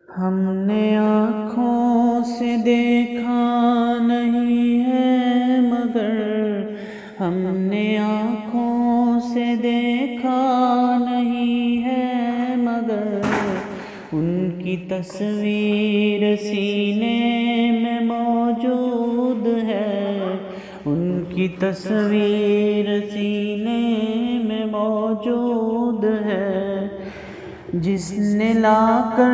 ہم نے آنکھوں سے دیکھا نہیں ہے مگر ہم نے آنکھوں سے دیکھا نہیں ہے مگر ان کی تصویر سینے میں موجود ہے، ان کی تصویر سینے میں موجود ہے۔ جس نے لا کر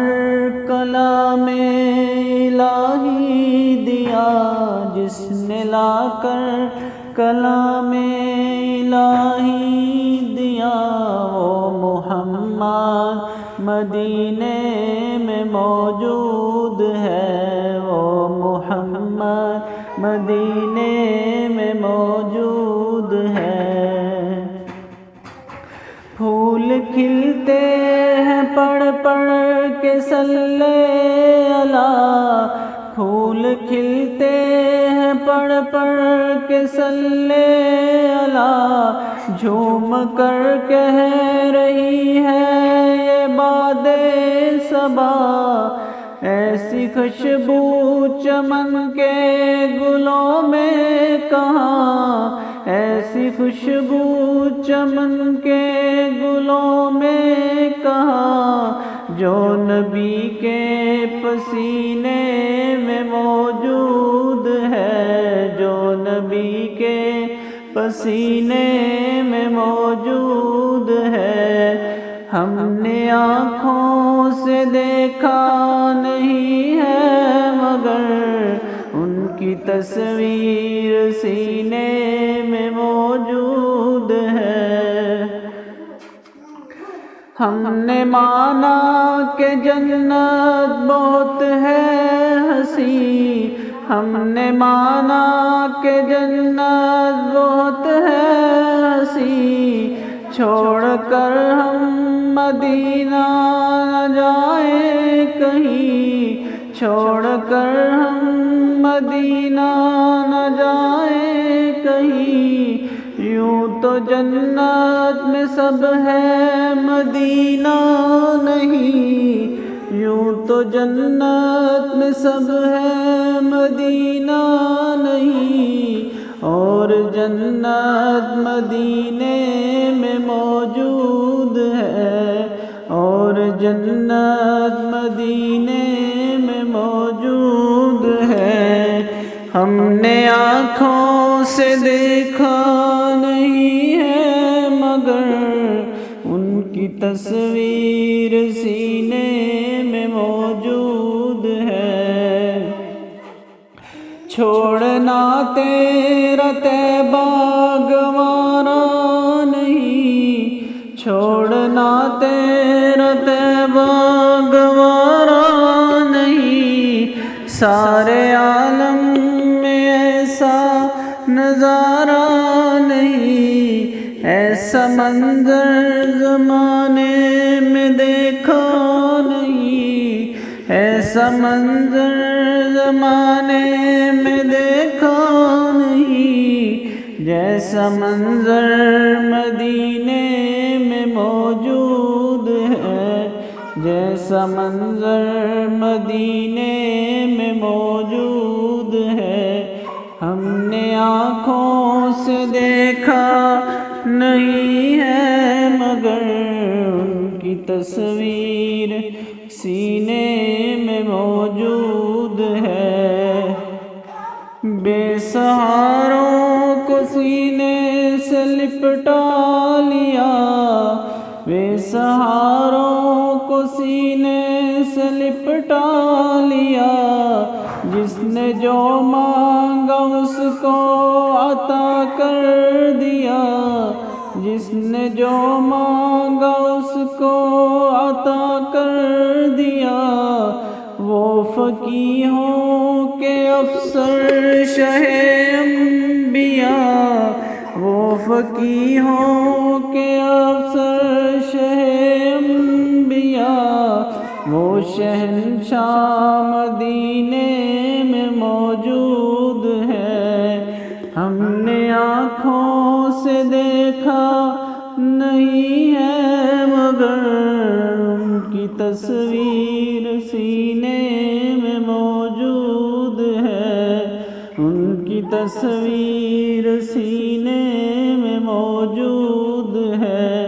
کلام الہی دیا، جس نے لا کر کلام الہی دیا، وہ محمد مدینے میں موجود ہے، وہ محمد مدینے میں موجود ہے۔ پھول کھلتے ہیں پڑھ پڑھ کے صلی اللہ، پھول کھلتے ہیں پڑھ پڑھ کے صلی اللہ، جھوم کر کہہ رہی ہے یہ باد صبا، ایسی خوشبو چمن کے گلوں میں کہاں، ایسی خوشبو چمن کے گلوں میں کہاں، جو نبی کے پسینے میں موجود ہے، جو نبی کے پسینے میں موجود ہے۔ ہم نے آنکھوں سے دیکھا نہیں ہے مگر ان کی تصویر سینے میں موجود ہے۔ ہم نے مانا کہ جنت بہت ہے حسین، ہم نے مانا کہ جنت بہت ہے حسین، چھوڑ کر ہم مدینہ نہ جائیں کہیں، چھوڑ کر ہم مدینہ نہ جائیں کہیں، یوں تو جنت میں سب ہے مدینہ نہیں، یوں تو جنت میں سب ہے مدینہ نہیں، اور جنت مدینے میں موجود ہے، اور جنت مدینے میں موجود ہے۔ ہم نے آنکھوں سے دیکھا نہیں ہے مگر ان کی تصویر سینے میں موجود ہے۔ چھوڑنا تیرا طیبہ گوارا نہیں، چھوڑنا تیرا طیبہ گوارا نہیں، سارے عالم میں ایسا نظارہ نہیں، ایسا منظر زمانے میں دیکھا نہیں، ایسا منظر زمانے میں دیکھا نہیں، جیسا منظر مدینے میں موجود ہے، جیسا منظر مدینے میں موجود ہے۔ ہم نے آنکھوں سے دیکھا نہیں ہے مگر ان کی تصویر سینے میں موجود ہے۔ بے سہاروں کو سینے سے لپٹا لیا، بے سہاروں کو سینے سے لپٹا لیا، جس نے جو مانگا اس کو عطا کر دیا، جس نے جو مانگا اس کو عطا کر دیا، وہ فقیہوں کے افسر شہ انبیاء، وہ فقیہوں کے افسر شہ انبیاء، وہ شہنشاہ مدینے میں موجود ہے۔ ہم نے آنکھوں سے دیکھا نہیں ہے مگر ان کی تصویر سینے میں موجود ہے، ان کی تصویر سینے میں موجود ہے،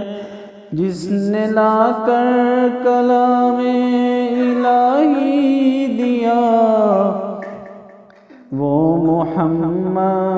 جس نے لا کر کلام الہی دیا وہ محمد